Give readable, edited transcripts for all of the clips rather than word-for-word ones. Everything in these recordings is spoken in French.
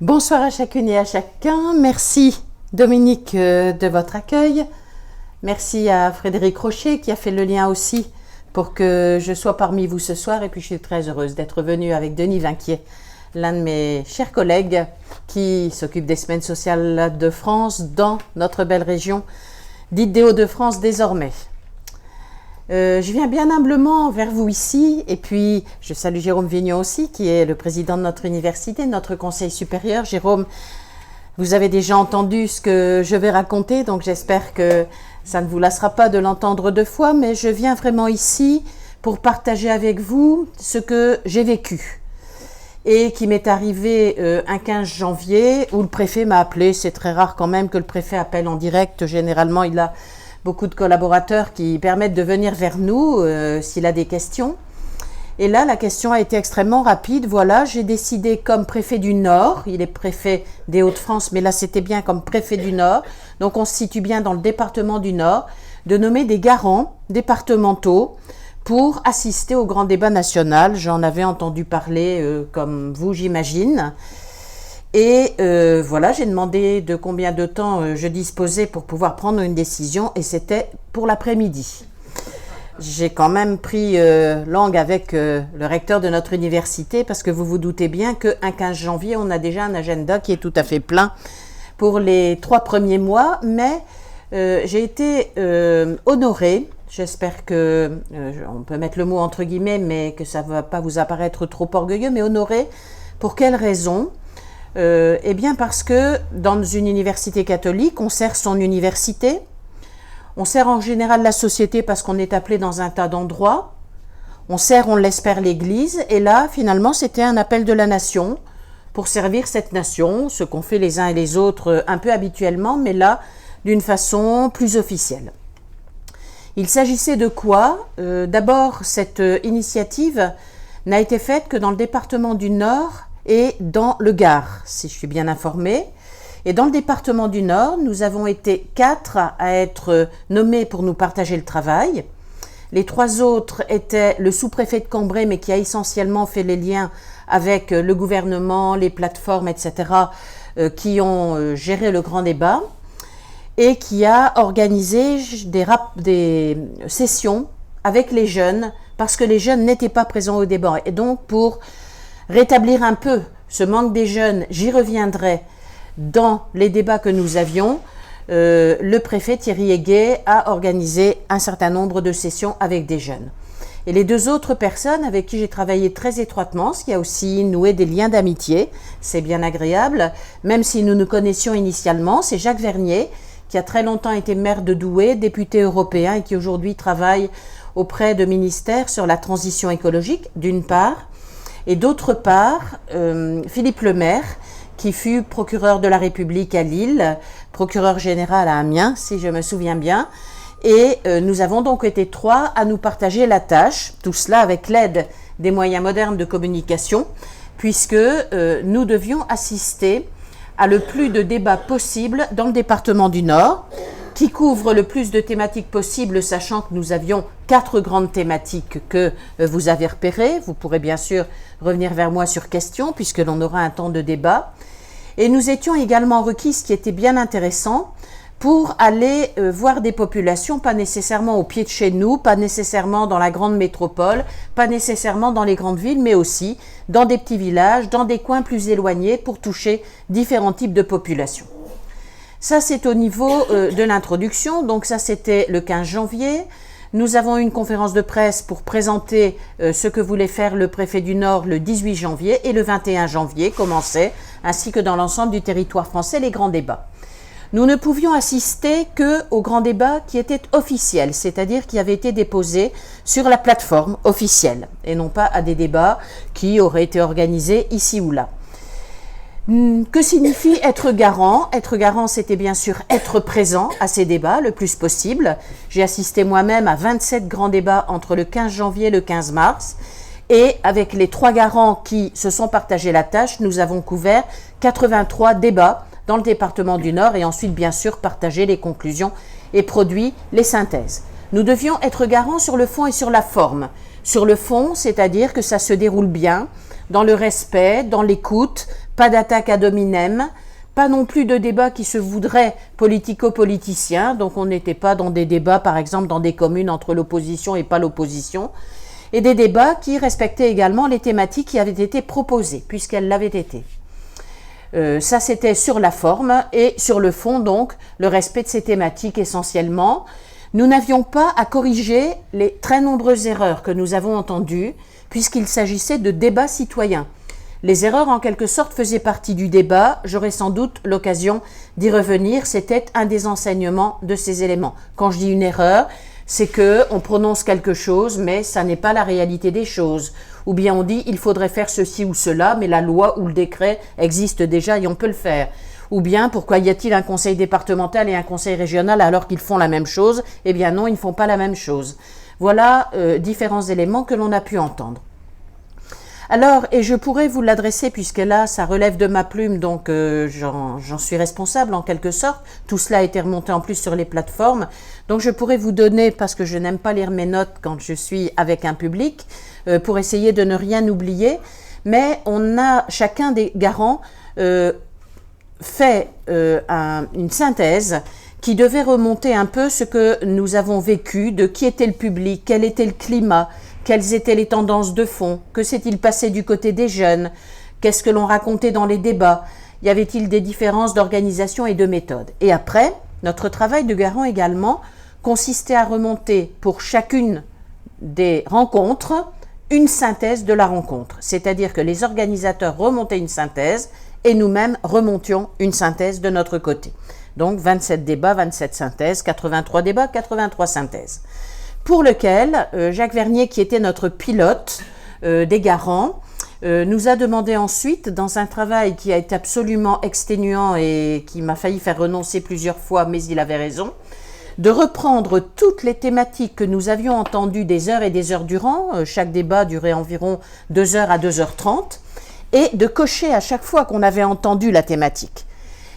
Bonsoir à chacune et à chacun. Merci Dominique de votre accueil. Merci à Frédéric Rocher qui a fait le lien aussi pour que je sois parmi vous ce soir. Et puis je suis très heureuse d'être venue avec Denis Vinquier, l'un de mes chers collègues qui s'occupe des semaines sociales de France dans notre belle région dite des Hauts-de-France désormais. Je viens bien humblement vers vous ici et puis je salue Jérôme Vignon aussi qui est le président de notre université, de notre conseil supérieur. Jérôme, vous avez déjà entendu ce que je vais raconter, donc j'espère que ça ne vous lassera pas de l'entendre deux fois, mais je viens vraiment ici pour partager avec vous ce que j'ai vécu et qui m'est arrivé un 15 janvier où le préfet m'a appelé. C'est très rare quand même que le préfet appelle en direct, généralement il a beaucoup de collaborateurs qui permettent de venir vers nous s'il a des questions. Et là, la question a été extrêmement rapide. Voilà, j'ai décidé comme préfet du Nord, il est préfet des Hauts-de-France, mais là c'était bien comme préfet du Nord, donc on se situe bien dans le département du Nord, de nommer des garants départementaux pour assister au grand débat national. J'en avais entendu parler comme vous, j'imagine. Et voilà, j'ai demandé de combien de temps je disposais pour pouvoir prendre une décision et c'était pour l'après-midi. J'ai quand même pris langue avec le recteur de notre université parce que vous vous doutez bien qu'un 15 janvier, on a déjà un agenda qui est tout à fait plein pour les 3 premiers mois, mais j'ai été honorée, j'espère que, on peut mettre le mot entre guillemets, mais que ça ne va pas vous apparaître trop orgueilleux, mais honorée, pour quelle raison ? Eh bien parce que dans une université catholique, on sert son université, on sert en général la société parce qu'on est appelé dans un tas d'endroits, on sert, on l'espère, l'Église, et là, finalement, c'était un appel de la nation pour servir cette nation, ce qu'on fait les uns et les autres un peu habituellement, mais là, d'une façon plus officielle. Il s'agissait de quoi ? D'abord, cette initiative n'a été faite que dans le département du Nord et dans le Gard, si je suis bien informée. Et dans le département du Nord, nous avons été 4 à être nommés pour nous partager le travail. Les 3 autres étaient le sous-préfet de Cambrai, mais qui a essentiellement fait les liens avec le gouvernement, les plateformes, etc., qui ont géré le grand débat, et qui a organisé des sessions avec les jeunes, parce que les jeunes n'étaient pas présents au débat. Et donc, pour rétablir un peu ce manque des jeunes, j'y reviendrai dans les débats que nous avions, le préfet Thierry Heguet a organisé un certain nombre de sessions avec des jeunes. Et les 2 autres personnes avec qui j'ai travaillé très étroitement, ce qui a aussi noué des liens d'amitié, c'est bien agréable, même si nous nous connaissions initialement, c'est Jacques Vernier, qui a très longtemps été maire de Douai, député européen et qui aujourd'hui travaille auprès de ministères sur la transition écologique, d'une part, et d'autre part, Philippe Lemaire, qui fut procureur de la République à Lille, procureur général à Amiens, si je me souviens bien. Et nous avons donc été 3 à nous partager la tâche, tout cela avec l'aide des moyens modernes de communication, puisque nous devions assister à le plus de débats possible dans le département du Nord, qui couvre le plus de thématiques possibles, sachant que nous avions 4 grandes thématiques que vous avez repérées. Vous pourrez bien sûr revenir vers moi sur questions, puisque l'on aura un temps de débat. Et nous étions également requis, ce qui était bien intéressant, pour aller voir des populations, pas nécessairement au pied de chez nous, pas nécessairement dans la grande métropole, pas nécessairement dans les grandes villes, mais aussi dans des petits villages, dans des coins plus éloignés, pour toucher différents types de populations. Ça, c'est au niveau de l'introduction, donc ça, c'était le 15 janvier. Nous avons eu une conférence de presse pour présenter ce que voulait faire le préfet du Nord le 18 janvier et le 21 janvier commençaient, ainsi que dans l'ensemble du territoire français, les grands débats. Nous ne pouvions assister qu'aux grands débats qui étaient officiels, c'est-à-dire qui avaient été déposés sur la plateforme officielle, et non pas à des débats qui auraient été organisés ici ou là. Que signifie être garant ? Être garant, c'était bien sûr être présent à ces débats le plus possible. J'ai assisté moi-même à 27 grands débats entre le 15 janvier et le 15 mars. Et avec les 3 garants qui se sont partagés la tâche, nous avons couvert 83 débats dans le département du Nord et ensuite, bien sûr, partagé les conclusions et produit les synthèses. Nous devions être garants sur le fond et sur la forme. Sur le fond, c'est-à-dire que ça se déroule bien, dans le respect, dans l'écoute, pas d'attaque ad hominem, pas non plus de débats qui se voudraient politico-politiciens, donc on n'était pas dans des débats, par exemple, dans des communes entre l'opposition et pas l'opposition, et des débats qui respectaient également les thématiques qui avaient été proposées, puisqu'elles l'avaient été. Ça, c'était sur la forme, et sur le fond, donc, le respect de ces thématiques essentiellement. Nous n'avions pas à corriger les très nombreuses erreurs que nous avons entendues, puisqu'il s'agissait de débats citoyens. Les erreurs, en quelque sorte, faisaient partie du débat. J'aurai sans doute l'occasion d'y revenir. C'était un des enseignements de ces éléments. Quand je dis une erreur, c'est que on prononce quelque chose, mais ça n'est pas la réalité des choses. Ou bien on dit il faudrait faire ceci ou cela, mais la loi ou le décret existe déjà et on peut le faire. Ou bien pourquoi y a-t-il un conseil départemental et un conseil régional alors qu'ils font la même chose? Eh bien non, ils ne font pas la même chose. Voilà différents éléments que l'on a pu entendre. Alors, et je pourrais vous l'adresser, puisque là, ça relève de ma plume, donc j'en suis responsable en quelque sorte. Tout cela a été remonté en plus sur les plateformes. Donc, je pourrais vous donner, parce que je n'aime pas lire mes notes quand je suis avec un public, pour essayer de ne rien oublier. Mais on a, chacun des garants, fait une synthèse qui devait remonter un peu ce que nous avons vécu, de qui était le public, quel était le climat, quelles étaient les tendances de fond, que s'est-il passé du côté des jeunes, qu'est-ce que l'on racontait dans les débats, y avait-il des différences d'organisation et de méthode. Et après, notre travail de garant également consistait à remonter pour chacune des rencontres une synthèse de la rencontre, c'est-à-dire que les organisateurs remontaient une synthèse et nous-mêmes remontions une synthèse de notre côté. Donc 27 débats, 27 synthèses, 83 débats, 83 synthèses. Pour lequel Jacques Vernier, qui était notre pilote des garants, nous a demandé ensuite, dans un travail qui a été absolument exténuant et qui m'a failli faire renoncer plusieurs fois, mais il avait raison, de reprendre toutes les thématiques que nous avions entendues des heures et des heures durant, chaque débat durait environ 2 heures à 2h30, et de cocher à chaque fois qu'on avait entendu la thématique.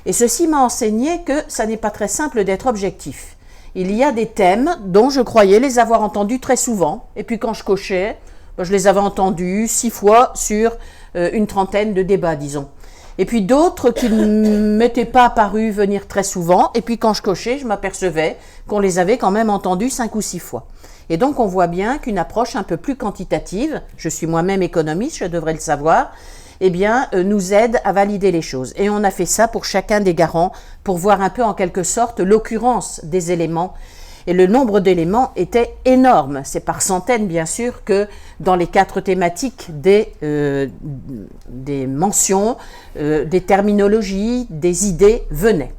Et ceci m'a enseigné que ça n'est pas très simple d'être objectif. Il y a des thèmes dont je croyais les avoir entendus très souvent, et puis quand je cochais, je les avais entendus 6 fois sur une trentaine de débats, disons. Et puis d'autres qui ne m'étaient pas apparus venir très souvent, et puis quand je cochais, je m'apercevais qu'on les avait quand même entendus 5 ou 6 fois. Et donc on voit bien qu'une approche un peu plus quantitative, je suis moi-même économiste, je devrais le savoir, eh bien, nous aide à valider les choses. Et on a fait ça pour chacun des garants, pour voir un peu en quelque sorte l'occurrence des éléments. Et le nombre d'éléments était énorme. C'est par centaines, bien sûr, que dans les 4 thématiques des mentions, des terminologies, des idées venaient.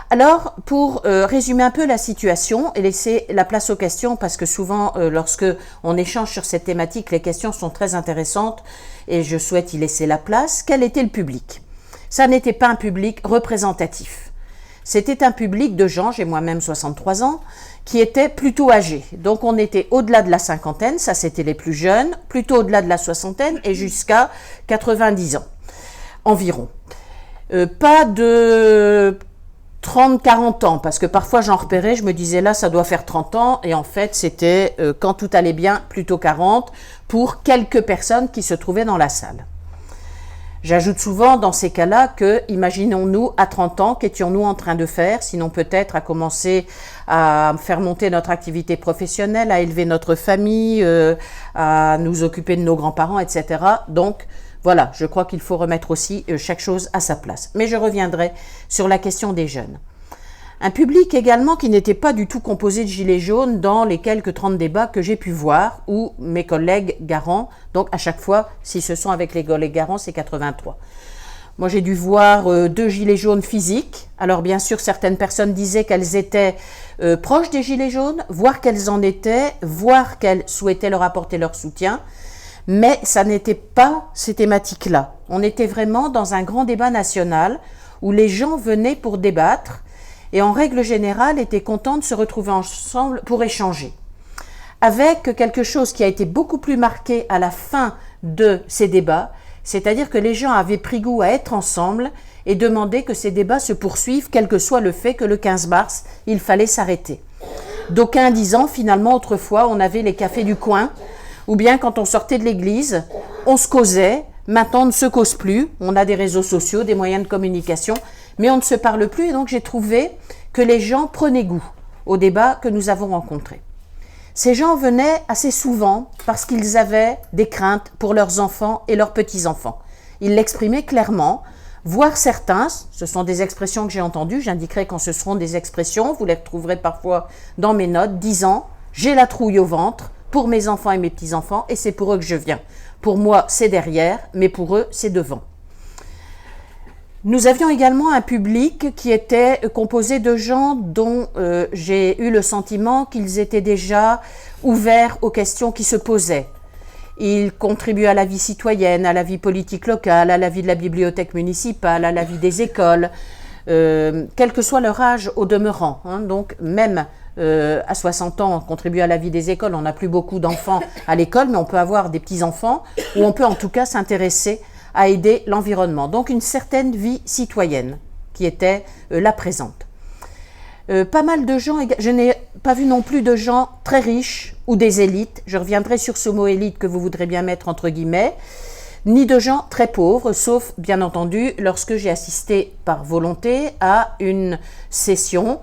Alors, pour résumer un peu la situation et laisser la place aux questions, parce que souvent, lorsque on échange sur cette thématique, les questions sont très intéressantes et je souhaite y laisser la place. Quel était le public? Ça n'était pas un public représentatif. C'était un public de gens, j'ai moi-même 63 ans, qui étaient plutôt âgés. Donc, on était au-delà de la cinquantaine, ça c'était les plus jeunes, plutôt au-delà de la soixantaine et jusqu'à 90 ans environ. Pas de 30-40 ans, parce que parfois j'en repérais, je me disais là ça doit faire 30 ans, et en fait c'était quand tout allait bien plutôt 40 pour quelques personnes qui se trouvaient dans la salle. J'ajoute souvent dans ces cas-là que, imaginons-nous à 30 ans, qu'étions-nous en train de faire, sinon peut-être à commencer à faire monter notre activité professionnelle, à élever notre famille, à nous occuper de nos grands-parents, etc. Donc voilà, je crois qu'il faut remettre aussi chaque chose à sa place. Mais je reviendrai sur la question des jeunes. Un public également qui n'était pas du tout composé de gilets jaunes dans les quelques 30 débats que j'ai pu voir, ou mes collègues garants, donc à chaque fois, si ce sont avec les collègues garants, c'est 83. Moi, j'ai dû voir 2 gilets jaunes physiques. Alors, bien sûr, certaines personnes disaient qu'elles étaient proches des gilets jaunes, voire qu'elles en étaient, voire qu'elles souhaitaient leur apporter leur soutien. Mais ça n'était pas ces thématiques-là. On était vraiment dans un grand débat national où les gens venaient pour débattre et en règle générale étaient contents de se retrouver ensemble pour échanger. Avec quelque chose qui a été beaucoup plus marqué à la fin de ces débats, c'est-à-dire que les gens avaient pris goût à être ensemble et demandaient que ces débats se poursuivent, quel que soit le fait que le 15 mars, il fallait s'arrêter. D'aucuns disant finalement autrefois on avait les cafés du coin, ou bien quand on sortait de l'église, on se causait, Maintenant, on ne se cause plus. On a des réseaux sociaux, des moyens de communication, mais on ne se parle plus. Et donc, j'ai trouvé que les gens prenaient goût au débat que nous avons rencontré. Ces gens venaient assez souvent parce qu'ils avaient des craintes pour leurs enfants et leurs petits-enfants. Ils l'exprimaient clairement, voire certains, ce sont des expressions que j'ai entendues, j'indiquerai quand ce seront des expressions, vous les retrouverez parfois dans mes notes, disant « j'ai la trouille au ventre pour mes enfants et mes petits-enfants et c'est pour eux que je viens. Pour moi, c'est derrière, mais pour eux, c'est devant. » Nous avions également un public qui était composé de gens dont j'ai eu le sentiment qu'ils étaient déjà ouverts aux questions qui se posaient. Ils contribuent à la vie citoyenne, à la vie politique locale, à la vie de la bibliothèque municipale, à la vie des écoles, quel que soit leur âge au demeurant. Donc même à 60 ans, on contribue à la vie des écoles. On n'a plus beaucoup d'enfants à l'école, mais on peut avoir des petits-enfants ou on peut en tout cas s'intéresser à aider l'environnement. Donc une certaine vie citoyenne qui était là présente. Pas mal de gens, je n'ai pas vu non plus de gens très riches ou des élites, je reviendrai sur ce mot élite que vous voudrez bien mettre entre guillemets, ni de gens très pauvres, sauf bien entendu lorsque j'ai assisté par volonté à une session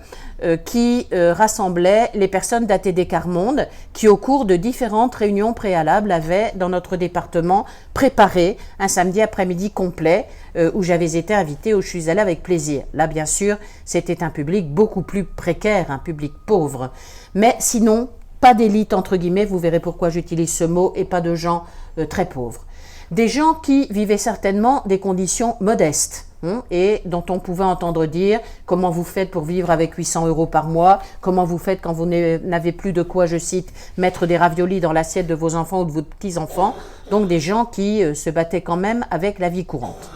qui rassemblait les personnes d'ATD Quart Monde qui au cours de différentes réunions préalables avaient dans notre département préparé un samedi après-midi complet où j'avais été invitée, où je suis allée avec plaisir. Là bien sûr c'était un public beaucoup plus précaire, un public pauvre, mais sinon pas d'élite entre guillemets, vous verrez pourquoi j'utilise ce mot, et pas de gens très pauvres. Des gens qui vivaient certainement des conditions modestes et dont on pouvait entendre dire comment vous faites pour vivre avec 800 € par mois, comment vous faites quand vous n'avez plus de quoi, je cite, mettre des raviolis dans l'assiette de vos enfants ou de vos petits-enfants. Donc des gens qui se battaient quand même avec la vie courante.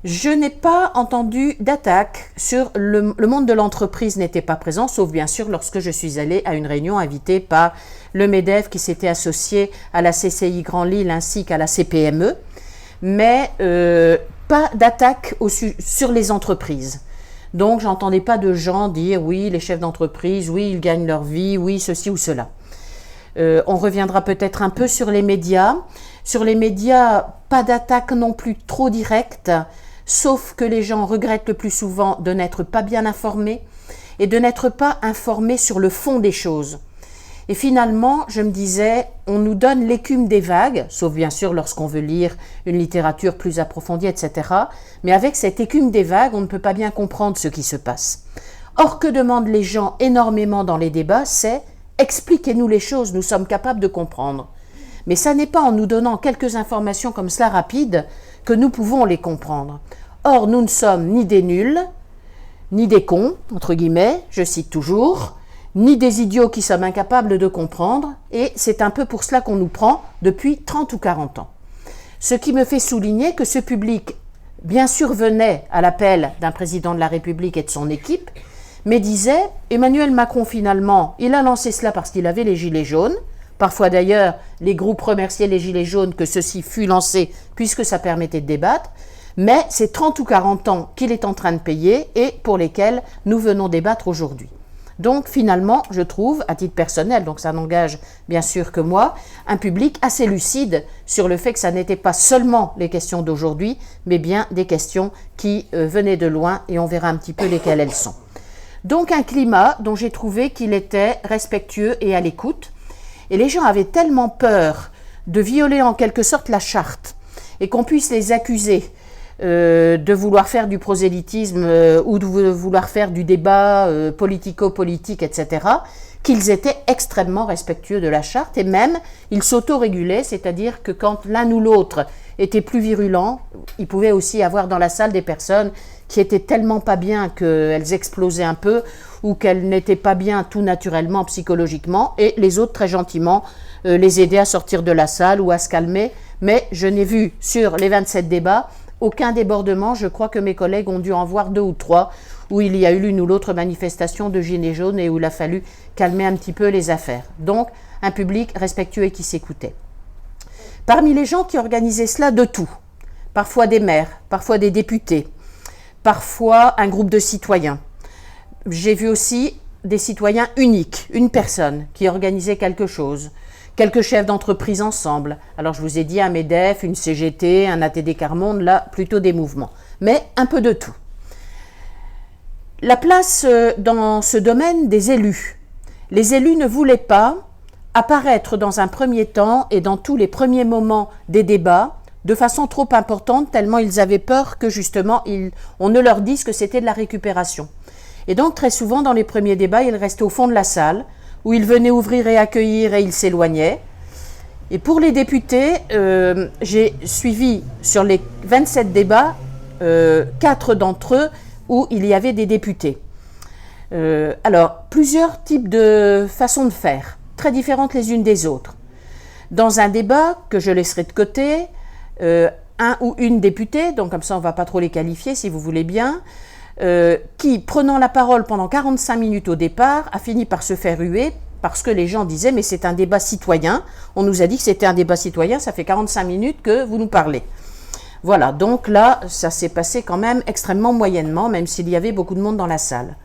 Je n'ai pas entendu d'attaque sur le monde de l'entreprise n'était pas présent, sauf bien sûr lorsque je suis allée à une réunion invitée par le MEDEF qui s'était associé à la CCI Grand Lille ainsi qu'à la CPME, mais pas d'attaque sur les entreprises. Donc j'entendais pas de gens dire oui les chefs d'entreprise, oui ils gagnent leur vie, oui ceci ou cela. On reviendra peut-être un peu sur les médias. Sur les médias, pas d'attaque non plus trop directe, sauf que les gens regrettent le plus souvent de n'être pas bien informés et de n'être pas informés sur le fond des choses. Et finalement, je me disais, on nous donne l'écume des vagues, sauf bien sûr lorsqu'on veut lire une littérature plus approfondie, etc. Mais avec cette écume des vagues, on ne peut pas bien comprendre ce qui se passe. Or, que demandent les gens énormément dans les débats, c'est « expliquez-nous les choses, nous sommes capables de comprendre ». Mais ça n'est pas en nous donnant quelques informations comme cela rapides que nous pouvons les comprendre. Or, nous ne sommes ni des nuls, ni des cons, entre guillemets, je cite toujours, ni des idiots qui sommes incapables de comprendre, et c'est un peu pour cela qu'on nous prend depuis 30 ou 40 ans. Ce qui me fait souligner que ce public, bien sûr, venait à l'appel d'un président de la République et de son équipe, mais disait, Emmanuel Macron finalement, il a lancé cela parce qu'il avait les gilets jaunes. Parfois d'ailleurs, les groupes remerciaient les gilets jaunes que ceci fut lancé puisque ça permettait de débattre, mais c'est 30 ou 40 ans qu'il est en train de payer et pour lesquels nous venons débattre aujourd'hui. Donc finalement, je trouve, à titre personnel, donc ça n'engage bien sûr que moi, un public assez lucide sur le fait que ça n'était pas seulement les questions d'aujourd'hui, mais bien des questions qui venaient de loin et on verra un petit peu lesquelles elles sont. Donc un climat dont j'ai trouvé qu'il était respectueux et à l'écoute. Et les gens avaient tellement peur de violer en quelque sorte la charte et qu'on puisse les accuser de vouloir faire du prosélytisme ou de vouloir faire du débat politico-politique, etc., qu'ils étaient extrêmement respectueux de la charte et même ils s'autorégulaient, c'est-à-dire que quand l'un ou l'autre était plus virulent, il pouvait aussi y avoir dans la salle des personnes qui étaient tellement pas bien qu'elles explosaient un peu ou qu'elles n'étaient pas bien tout naturellement psychologiquement et les autres très gentiment les aidaient à sortir de la salle ou à se calmer. Mais je n'ai vu sur les 27 débats aucun débordement. Je crois que mes collègues ont dû en voir 2 ou 3 où il y a eu l'une ou l'autre manifestation de gilets jaunes et où il a fallu calmer un petit peu les affaires. Donc un public respectueux et qui s'écoutait. Parmi les gens qui organisaient cela, de tout, parfois des maires, parfois des députés, parfois un groupe de citoyens. J'ai vu aussi des citoyens uniques, une personne qui organisait quelque chose, quelques chefs d'entreprise ensemble. Alors je vous ai dit un MEDEF, une CGT, un ATD Carmonde, là plutôt des mouvements, mais un peu de tout. La place dans ce domaine des élus. Les élus ne voulaient pas apparaître dans un premier temps et dans tous les premiers moments des débats de façon trop importante, tellement ils avaient peur que justement on ne leur dise que c'était de la récupération. Et donc très souvent dans les premiers débats, ils restaient au fond de la salle, où ils venaient ouvrir et accueillir et ils s'éloignaient. Et pour les députés, j'ai suivi sur les 27 débats, 4 d'entre eux où il y avait des députés. Alors, plusieurs types de façons de faire, très différentes les unes des autres. Dans un débat que je laisserai de côté, un ou une députée, donc comme ça on ne va pas trop les qualifier si vous voulez bien, qui, prenant la parole pendant 45 minutes au départ, a fini par se faire huer parce que les gens disaient « mais c'est un débat citoyen, on nous a dit que c'était un débat citoyen, ça fait 45 minutes que vous nous parlez ». Voilà, donc là, ça s'est passé quand même extrêmement moyennement, même s'il y avait beaucoup de monde dans la salle.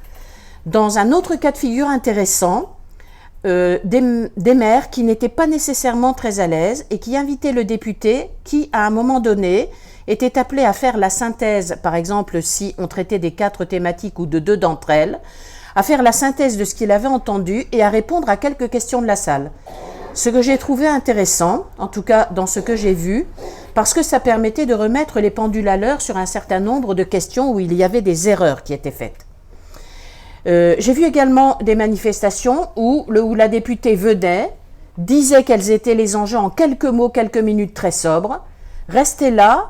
Dans un autre cas de figure intéressant, des maires qui n'étaient pas nécessairement très à l'aise et qui invitaient le député qui, à un moment donné, était appelé à faire la synthèse, par exemple si on traitait des 4 thématiques ou de 2 d'entre elles, à faire la synthèse de ce qu'il avait entendu et à répondre à quelques questions de la salle. Ce que j'ai trouvé intéressant, en tout cas dans ce que j'ai vu, parce que ça permettait de remettre les pendules à l'heure sur un certain nombre de questions où il y avait des erreurs qui étaient faites. J'ai vu également des manifestations où la députée venait, disait quels étaient les enjeux en quelques mots, quelques minutes très sobres, restait là,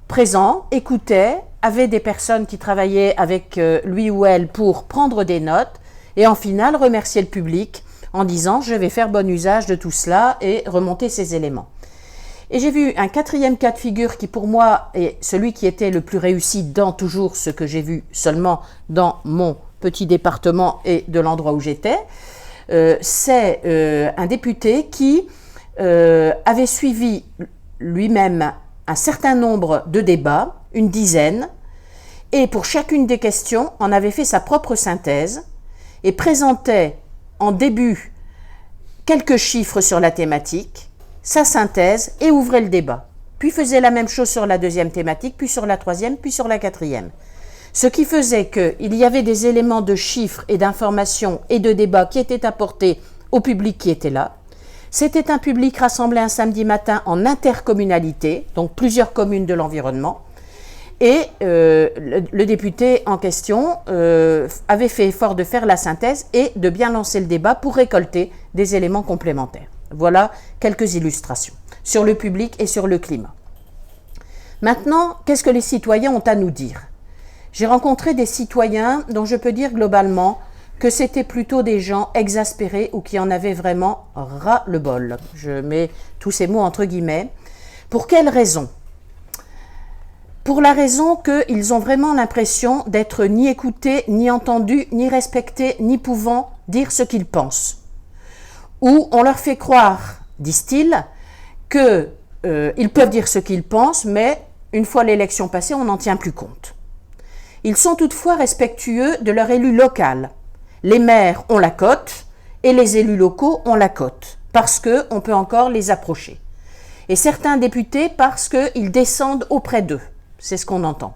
présent, écoutait, avait des personnes qui travaillaient avec lui ou elle pour prendre des notes et en finale remercier le public en disant « je vais faire bon usage de tout cela et remonter ces éléments ». Et j'ai vu un 4e cas de figure qui pour moi est celui qui était le plus réussi dans toujours ce que j'ai vu seulement dans mon petit département et de l'endroit où j'étais. C'est un député qui avait suivi lui-même un certain nombre de débats, une dizaine, et pour chacune des questions, en avait fait sa propre synthèse et présentait en début quelques chiffres sur la thématique, sa synthèse et ouvrait le débat. Puis faisait la même chose sur la 2e thématique, puis sur la 3e, puis sur la 4e. Ce qui faisait qu'il y avait des éléments de chiffres et d'informations et de débats qui étaient apportés au public qui était là. C'était un public rassemblé un samedi matin en intercommunalité, donc plusieurs communes de l'environnement. Et le député en question avait fait effort de faire la synthèse et de bien lancer le débat pour récolter des éléments complémentaires. Voilà quelques illustrations sur le public et sur le climat. Maintenant, qu'est-ce que les citoyens ont à nous dire ? J'ai rencontré des citoyens dont je peux dire globalement que c'était plutôt des gens exaspérés ou qui en avaient vraiment ras-le-bol. Je mets tous ces mots entre guillemets. Pour quelle raison ? Pour la raison qu'ils ont vraiment l'impression d'être ni écoutés, ni entendus, ni respectés, ni pouvant dire ce qu'ils pensent. Ou on leur fait croire, disent-ils, qu'ils peuvent dire ce qu'ils pensent, mais une fois l'élection passée, on n'en tient plus compte. Ils sont toutefois respectueux de leur élu local. Les maires ont la cote et les élus locaux ont la cote, parce qu'on peut encore les approcher. Et certains députés parce qu'ils descendent auprès d'eux. C'est ce qu'on entend.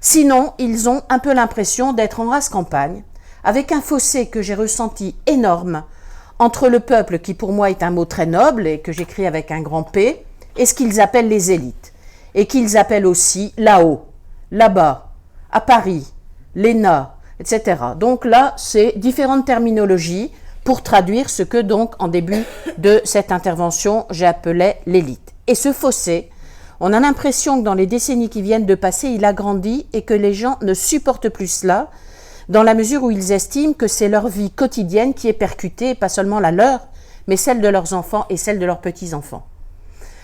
Sinon, ils ont un peu l'impression d'être en race campagne, avec un fossé que j'ai ressenti énorme entre le peuple, qui pour moi est un mot très noble et que j'écris avec un grand P, et ce qu'ils appellent les élites, et qu'ils appellent aussi là-haut, là-bas, à Paris, l'ENA, etc. Donc là, c'est différentes terminologies pour traduire ce que donc en début de cette intervention, j'appelais l'élite. Et ce fossé, on a l'impression que dans les décennies qui viennent de passer, il a grandi et que les gens ne supportent plus cela, dans la mesure où ils estiment que c'est leur vie quotidienne qui est percutée, pas seulement la leur, mais celle de leurs enfants et celle de leurs petits-enfants.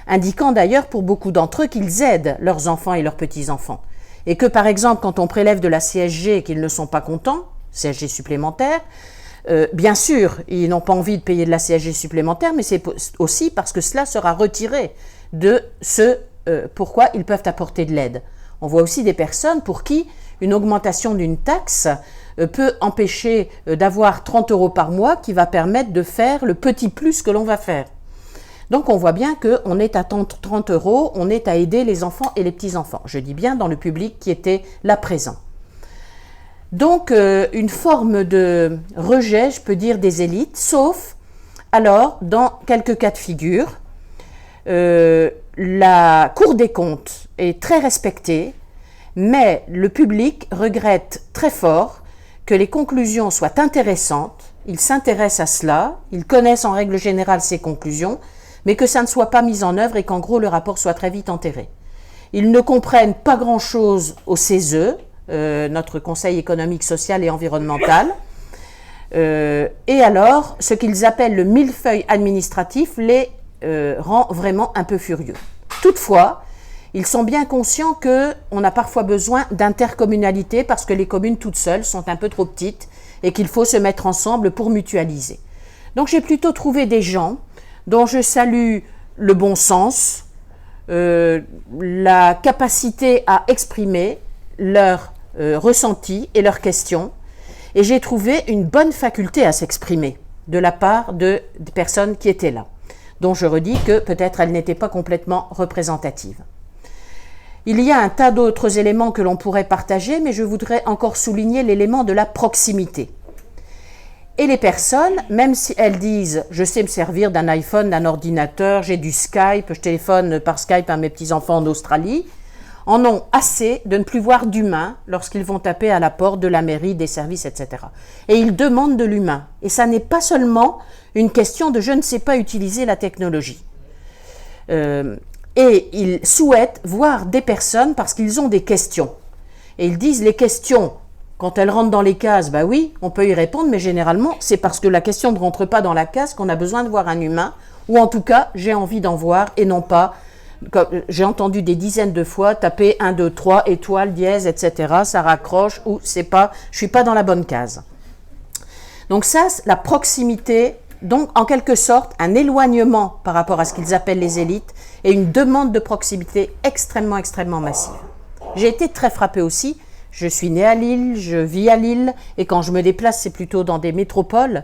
Indiquant d'ailleurs pour beaucoup d'entre eux qu'ils aident leurs enfants et leurs petits-enfants. Et que par exemple, quand on prélève de la CSG et qu'ils ne sont pas contents, CSG supplémentaire, bien sûr, ils n'ont pas envie de payer de la CSG supplémentaire, mais c'est aussi parce que cela sera retiré de ce pourquoi ils peuvent apporter de l'aide. On voit aussi des personnes pour qui une augmentation d'une taxe peut empêcher d'avoir 30 € par mois qui va permettre de faire le petit plus que l'on va faire. Donc on voit bien qu'on est à 30 €, on est à aider les enfants et les petits-enfants. Je dis bien dans le public qui était là présent. Donc une forme de rejet, je peux dire, des élites, sauf alors dans quelques cas de figure. La Cour des comptes est très respectée, mais le public regrette très fort que les conclusions soient intéressantes. Ils s'intéressent à cela, ils connaissent en règle générale ces conclusions, mais que ça ne soit pas mis en œuvre et qu'en gros le rapport soit très vite enterré. Ils ne comprennent pas grand-chose au CESE, notre Conseil économique, social et environnemental, et alors ce qu'ils appellent le millefeuille administratif les rend vraiment un peu furieux. Toutefois, ils sont bien conscients qu'on a parfois besoin d'intercommunalité parce que les communes toutes seules sont un peu trop petites et qu'il faut se mettre ensemble pour mutualiser. Donc j'ai plutôt trouvé des gens dont je salue le bon sens, la capacité à exprimer leurs ressentis et leurs questions, et j'ai trouvé une bonne faculté à s'exprimer de la part des personnes qui étaient là, dont je redis que peut-être elles n'étaient pas complètement représentatives. Il y a un tas d'autres éléments que l'on pourrait partager, mais je voudrais encore souligner l'élément de la proximité. Et les personnes, même si elles disent « je sais me servir d'un iPhone, d'un ordinateur, j'ai du Skype, je téléphone par Skype à mes petits-enfants en Australie », en ont assez de ne plus voir d'humain lorsqu'ils vont taper à la porte de la mairie, des services, etc. Et ils demandent de l'humain. Et ça n'est pas seulement une question de « je ne sais pas utiliser la technologie ». Et ils souhaitent voir des personnes parce qu'ils ont des questions. Et ils disent les questions, quand elles rentrent dans les cases, bah oui, on peut y répondre, mais généralement, c'est parce que la question ne rentre pas dans la case qu'on a besoin de voir un humain, ou en tout cas, j'ai envie d'en voir, et non pas, comme j'ai entendu des dizaines de fois, taper 1, 2, 3, étoile, dièse, etc., ça raccroche, ou c'est pas, je suis pas dans la bonne case. Donc ça, la proximité, donc en quelque sorte, un éloignement par rapport à ce qu'ils appellent les élites, et une demande de proximité extrêmement, extrêmement massive. J'ai été très frappée aussi. Je suis née à Lille, je vis à Lille, et quand je me déplace, c'est plutôt dans des métropoles.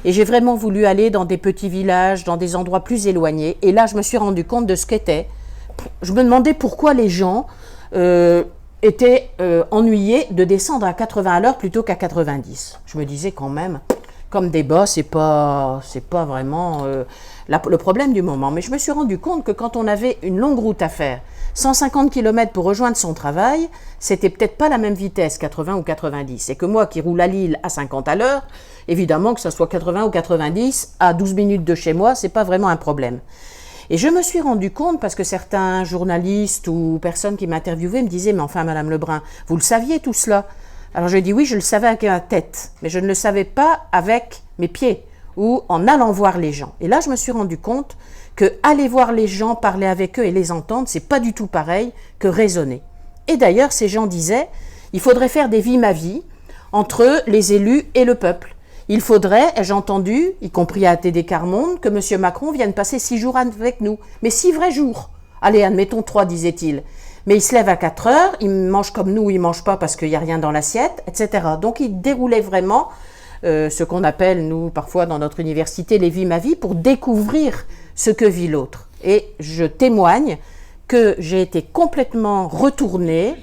Et j'ai vraiment voulu aller dans des petits villages, dans des endroits plus éloignés. Et là, je me suis rendu compte de ce qu'était. Je me demandais pourquoi les gens étaient ennuyés de descendre à 80 à l'heure plutôt qu'à 90. Je me disais quand même, comme débat, c'est pas vraiment le problème du moment. Mais je me suis rendu compte que quand on avait une longue route à faire, 150 km pour rejoindre son travail, c'était peut-être pas la même vitesse, 80 ou 90. Et que moi qui roule à Lille à 50 à l'heure, évidemment que ça soit 80 ou 90, à 12 minutes de chez moi, c'est pas vraiment un problème. Et je me suis rendu compte, parce que certains journalistes ou personnes qui m'interviewaient me disaient « Mais enfin, Madame Lebrun, vous le saviez tout cela ?» Alors je dis « Oui, je le savais avec ma tête, mais je ne le savais pas avec mes pieds ou en allant voir les gens. » Et là, je me suis rendu compte que aller voir les gens, parler avec eux et les entendre, c'est pas du tout pareil que raisonner. Et d'ailleurs, ces gens disaient, il faudrait faire des vies ma vie entre les élus et le peuple. Il faudrait, ai-je entendu, y compris à TD Carmonde, que M. Macron vienne passer 6 jours avec nous. Mais 6 vrais jours. Allez, admettons 3, disait-il. Mais il se lève à 4 heures, il mange comme nous, il mange pas parce qu'il n'y a rien dans l'assiette, etc. Donc il déroulait vraiment ce qu'on appelle, nous, parfois dans notre université, les vies ma vie, pour découvrir ce que vit l'autre. Et je témoigne que j'ai été complètement retournée,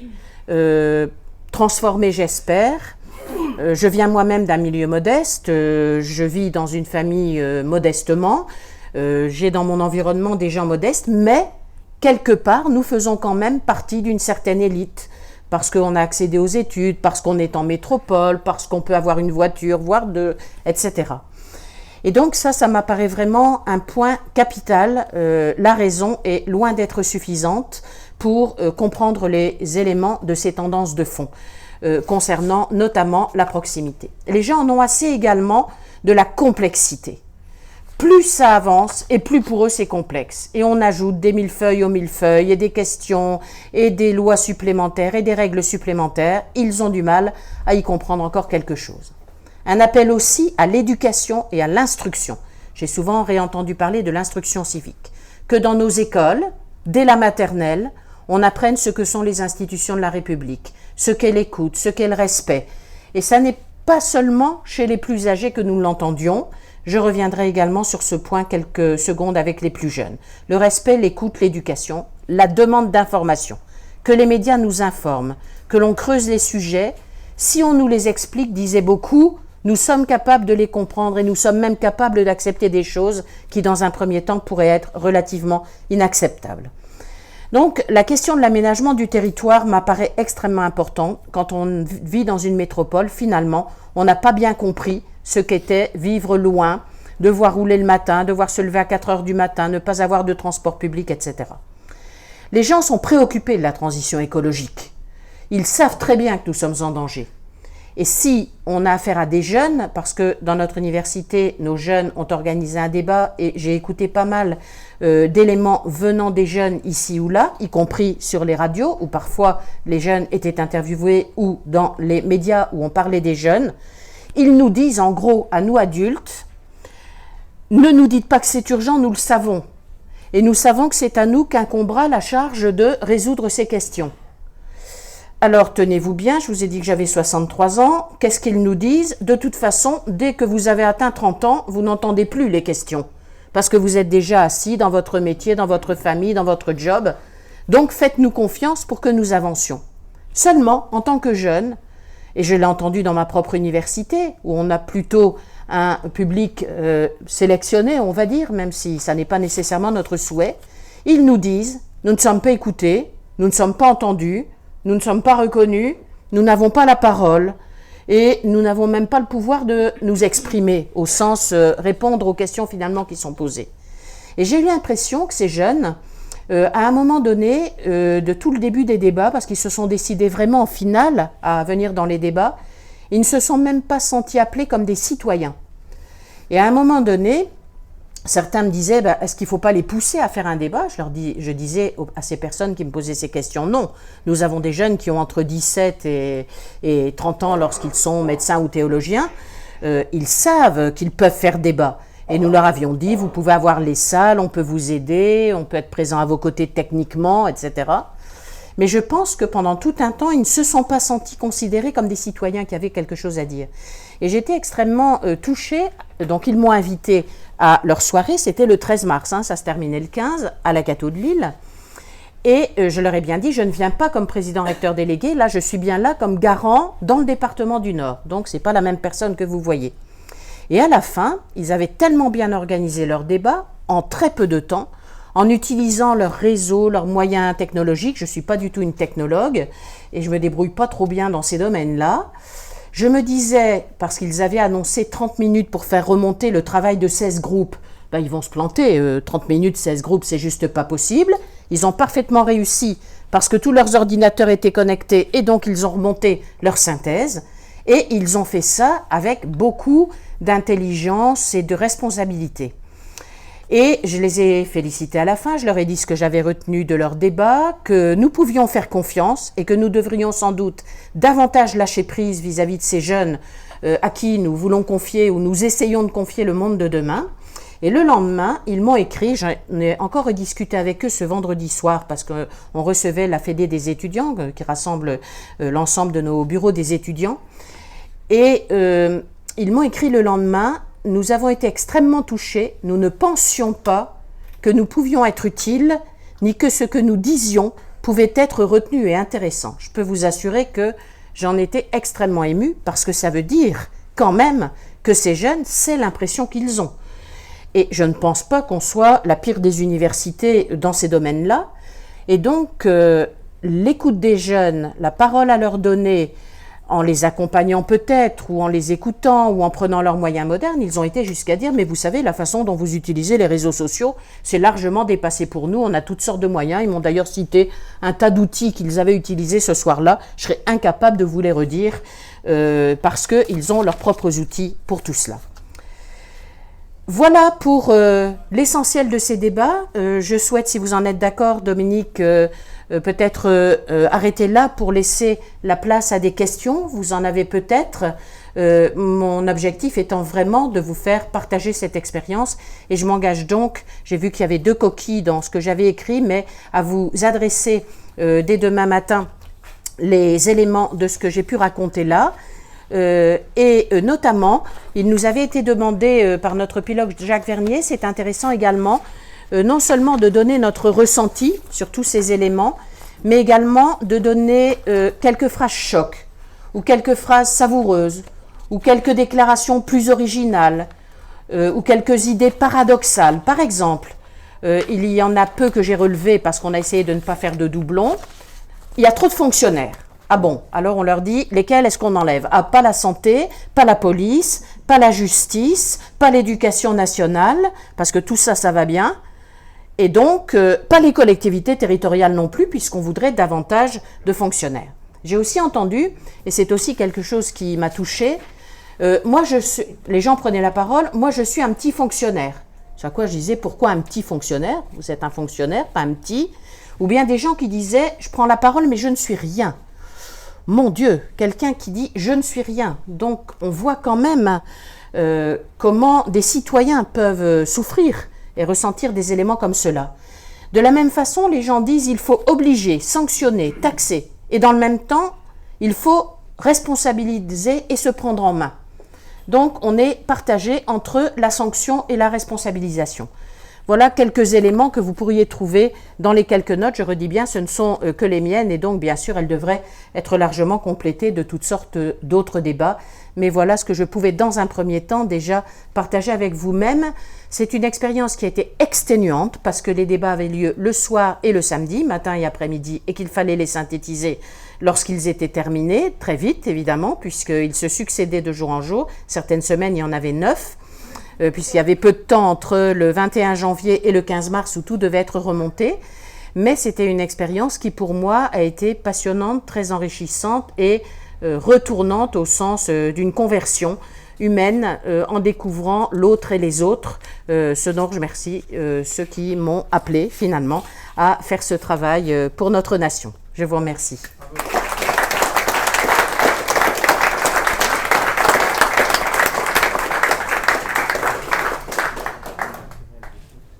transformée, j'espère. Je viens moi-même d'un milieu modeste, je vis dans une famille modestement, j'ai dans mon environnement des gens modestes, mais quelque part, nous faisons quand même partie d'une certaine élite, parce qu'on a accédé aux études, parce qu'on est en métropole, parce qu'on peut avoir une voiture, voire deux, etc. Et donc ça m'apparaît vraiment un point capital. La raison est loin d'être suffisante pour comprendre les éléments de ces tendances de fond, concernant notamment la proximité. Les gens en ont assez également de la complexité. Plus ça avance, et plus pour eux c'est complexe. Et on ajoute des millefeuilles aux millefeuilles, et des questions, et des lois supplémentaires, et des règles supplémentaires. Ils ont du mal à y comprendre encore quelque chose. Un appel aussi à l'éducation et à l'instruction. J'ai souvent réentendu parler de l'instruction civique. Que dans nos écoles, dès la maternelle, on apprenne ce que sont les institutions de la République, ce qu'est l'écoute, ce qu'est le respect. Et ça n'est pas seulement chez les plus âgés que nous l'entendions. Je reviendrai également sur ce point quelques secondes avec les plus jeunes. Le respect, l'écoute, l'éducation, la demande d'information. Que les médias nous informent, que l'on creuse les sujets. Si on nous les explique, disaient beaucoup, nous sommes capables de les comprendre et nous sommes même capables d'accepter des choses qui, dans un premier temps, pourraient être relativement inacceptables. Donc, la question de l'aménagement du territoire m'apparaît extrêmement importante. Quand on vit dans une métropole, finalement, on n'a pas bien compris ce qu'était vivre loin, devoir rouler le matin, devoir se lever à 4 heures du matin, ne pas avoir de transport public, etc. Les gens sont préoccupés de la transition écologique. Ils savent très bien que nous sommes en danger. Et si on a affaire à des jeunes, parce que dans notre université, nos jeunes ont organisé un débat et j'ai écouté pas mal d'éléments venant des jeunes ici ou là, y compris sur les radios, où parfois les jeunes étaient interviewés, ou dans les médias où on parlait des jeunes, ils nous disent en gros à nous adultes, ne nous dites pas que c'est urgent, nous le savons. Et nous savons que c'est à nous quincombera la charge de résoudre ces questions. Alors, tenez-vous bien, je vous ai dit que j'avais 63 ans. Qu'est-ce qu'ils nous disent? De toute façon, dès que vous avez atteint 30 ans, vous n'entendez plus les questions. Parce que vous êtes déjà assis dans votre métier, dans votre famille, dans votre job. Donc, faites-nous confiance pour que nous avancions. Seulement, en tant que jeune, et je l'ai entendu dans ma propre université, où on a plutôt un public sélectionné, on va dire, même si ça n'est pas nécessairement notre souhait, ils nous disent, nous ne sommes pas écoutés, nous ne sommes pas entendus, nous ne sommes pas reconnus, nous n'avons pas la parole et nous n'avons même pas le pouvoir de nous exprimer, au sens répondre aux questions finalement qui sont posées. Et j'ai eu l'impression que ces jeunes, à un moment donné, de tout le début des débats, parce qu'ils se sont décidés vraiment en finale à venir dans les débats, ils ne se sont même pas sentis appelés comme des citoyens. Et à un moment donné, certains me disaient, est-ce qu'il ne faut pas les pousser à faire un débat? Je disais à ces personnes qui me posaient ces questions, non. Nous avons des jeunes qui ont entre 17 et 30 ans lorsqu'ils sont médecins ou théologiens. Ils savent qu'ils peuvent faire débat. Et nous leur avions dit, vous pouvez avoir les salles, on peut vous aider, on peut être présent à vos côtés techniquement, etc. Mais je pense que pendant tout un temps, ils ne se sont pas sentis considérés comme des citoyens qui avaient quelque chose à dire. Et j'étais extrêmement touchée, donc ils m'ont invitée à leur soirée, c'était le 13 mars, ça se terminait le 15, à la Catho de Lille. Et je leur ai bien dit, je ne viens pas comme président recteur délégué, là je suis bien là comme garant dans le département du Nord. Donc ce n'est pas la même personne que vous voyez. Et à la fin, ils avaient tellement bien organisé leur débat, en très peu de temps, en utilisant leur réseau, leurs moyens technologiques. Je ne suis pas du tout une technologue et je ne me débrouille pas trop bien dans ces domaines-là. Je me disais, parce qu'ils avaient annoncé 30 minutes pour faire remonter le travail de 16 groupes, ils vont se planter, 30 minutes, 16 groupes, c'est juste pas possible. Ils ont parfaitement réussi parce que tous leurs ordinateurs étaient connectés et donc ils ont remonté leur synthèse et ils ont fait ça avec beaucoup d'intelligence et de responsabilité. Et je les ai félicités à la fin, je leur ai dit ce que j'avais retenu de leur débat, que nous pouvions faire confiance et que nous devrions sans doute davantage lâcher prise vis-à-vis de ces jeunes à qui nous voulons confier ou nous essayons de confier le monde de demain. Et le lendemain, ils m'ont écrit, j'en ai encore rediscuté avec eux ce vendredi soir parce qu'on recevait la Fédé des étudiants qui rassemble l'ensemble de nos bureaux des étudiants. Et ils m'ont écrit le lendemain, nous avons été extrêmement touchés, nous ne pensions pas que nous pouvions être utiles, ni que ce que nous disions pouvait être retenu et intéressant. Je peux vous assurer que j'en étais extrêmement émue, parce que ça veut dire quand même que ces jeunes, c'est l'impression qu'ils ont. Et je ne pense pas qu'on soit la pire des universités dans ces domaines-là. Et donc, l'écoute des jeunes, la parole à leur donner, en les accompagnant peut-être, ou en les écoutant, ou en prenant leurs moyens modernes, ils ont été jusqu'à dire, mais vous savez, la façon dont vous utilisez les réseaux sociaux, c'est largement dépassé pour nous, on a toutes sortes de moyens. Ils m'ont d'ailleurs cité un tas d'outils qu'ils avaient utilisés ce soir-là. Je serais incapable de vous les redire, parce qu'ils ont leurs propres outils pour tout cela. Voilà pour l'essentiel de ces débats. Je souhaite, si vous en êtes d'accord, Dominique, peut-être arrêter là pour laisser la place à des questions. Vous en avez peut-être. Mon objectif étant vraiment de vous faire partager cette expérience. Et je m'engage donc, j'ai vu qu'il y avait 2 coquilles dans ce que j'avais écrit, mais à vous adresser dès demain matin les éléments de ce que j'ai pu raconter là. Notamment, il nous avait été demandé par notre pilote Jacques Vernier, c'est intéressant également, non seulement de donner notre ressenti sur tous ces éléments, mais également de donner quelques phrases chocs, ou quelques phrases savoureuses, ou quelques déclarations plus originales, ou quelques idées paradoxales. Par exemple, il y en a peu que j'ai relevées parce qu'on a essayé de ne pas faire de doublons. Il y a trop de fonctionnaires. Ah bon, alors on leur dit, lesquels est-ce qu'on enlève? Ah, pas la santé, pas la police, pas la justice, pas l'éducation nationale, parce que tout ça, ça va bien. Et donc, pas les collectivités territoriales non plus, puisqu'on voudrait davantage de fonctionnaires. J'ai aussi entendu, et c'est aussi quelque chose qui m'a touchée, les gens prenaient la parole, moi je suis un petit fonctionnaire. C'est à quoi je disais, pourquoi un petit fonctionnaire? Vous êtes un fonctionnaire, pas un petit. Ou bien des gens qui disaient, je prends la parole mais je ne suis rien. Mon Dieu, quelqu'un qui dit, je ne suis rien. Donc on voit quand même comment des citoyens peuvent souffrir et ressentir des éléments comme cela. De la même façon, les gens disent, il faut obliger, sanctionner, taxer. Et dans le même temps, il faut responsabiliser et se prendre en main. Donc, on est partagé entre la sanction et la responsabilisation. Voilà quelques éléments que vous pourriez trouver dans les quelques notes. Je redis bien, ce ne sont que les miennes et donc, bien sûr, elles devraient être largement complétées de toutes sortes d'autres débats. Mais voilà ce que je pouvais, dans un premier temps, déjà partager avec vous-même. C'est une expérience qui a été exténuante parce que les débats avaient lieu le soir et le samedi, matin et après-midi, et qu'il fallait les synthétiser lorsqu'ils étaient terminés, très vite évidemment, puisqu'ils se succédaient de jour en jour. Certaines semaines, il y en avait 9, puisqu'il y avait peu de temps entre le 21 janvier et le 15 mars où tout devait être remonté. Mais c'était une expérience qui, pour moi, a été passionnante, très enrichissante et retournante au sens d'une conversion humaine en découvrant l'autre et les autres, ce dont je remercie ceux qui m'ont appelé finalement à faire ce travail pour notre nation. Je vous remercie.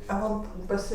Avant de passer